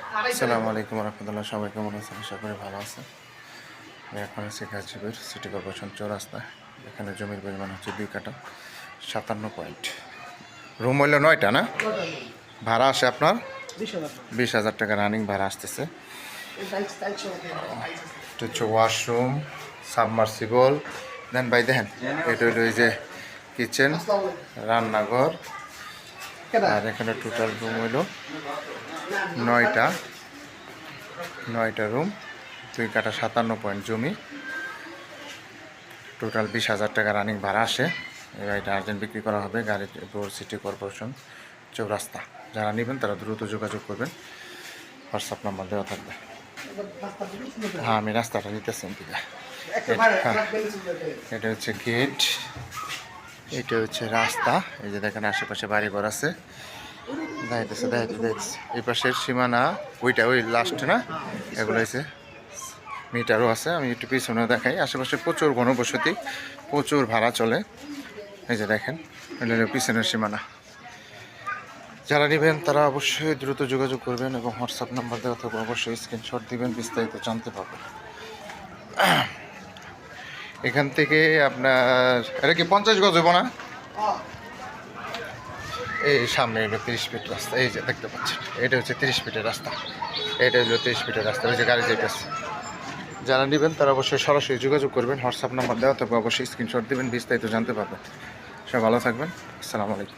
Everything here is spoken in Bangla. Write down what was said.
আসসালামু আলাইকুম রহমতুল্লাহ। সবাই কেমন আছেন? আশা করি ভালো আছেন। আমি এখন আছি গাজীপুর সিটি কর্পোরেশন চৌরাস্তা। এখানে জমির পরিমাণ হচ্ছে 2 কাঠা 57 পয়েন্ট। রুম হইল 9টা না? ভাড়া আসে আপনার 20,000 টাকা রানিং ভাড়া আসতেছে। এটা হচ্ছে ওয়াশরুম, সাবমার্সিবল। দেন ভাই দেখেন, এটা হইল এই যে কিচেন, রান্নাঘর। আর এখানে টোটাল রুম হইল 9টা রুম, 2 কাঠা 57 পয়েন্ট জমি। টোটাল 20,000 টাকা রানিং ভাড়া আসে। এই গাড়িটা আর্জেন্ট বিক্রি করা হবে গাজীপুর সিটি কর্পোরেশন চৌরাস্তা। যারা নেবেন তারা দ্রুত যোগাযোগ করবেন, হোয়াটসঅ্যাপ নাম্বার দেওয়া থাকবে। হ্যাঁ, আমি রাস্তাটা নিতেছি। এটা হচ্ছে গেট, এটা হচ্ছে রাস্তা। এই যে দেখেন আশেপাশে বাড়িঘর আছে, দেখাইতেছে। এই পাশের সীমানা ওইটা, ওই লাস্ট না, এগুলো হয়েছে মিটারও আছে। আমি একটু পিছনে দেখাই। আশেপাশে প্রচুর ঘনবসতি, প্রচুর ভাড়া চলে। এই যে দেখেন, পিছনের সীমানা। যারা নেবেন তারা অবশ্যই দ্রুত যোগাযোগ করবেন এবং হোয়াটসঅ্যাপ নাম্বার দেওয়া থাকবে, অবশ্যই স্ক্রিনশট দিবেন, বিস্তারিত জানতে পারবেন। এখান থেকে আপনার এটা কি 50 গজ হইব না? এই সামনে হলো 30 ফিট রাস্তা। এই যে দেখতে পাচ্ছেন, এটা হচ্ছে 30 ফিটের রাস্তা। এটা হলো 30 ফিটের রাস্তা। ওই যে গাড়ি যাইতেছে। যারা নেবেন তারা অবশ্যই সরাসরি যোগাযোগ করবেন, হোয়াটসঅ্যাপ নাম্বার দেওয়া থাকবে, অবশ্যই স্ক্রিনশট দিবেন, বিস্তারিত জানতে পারবেন। সবাই ভালো থাকবেন। আসসালামু আলাইকুম।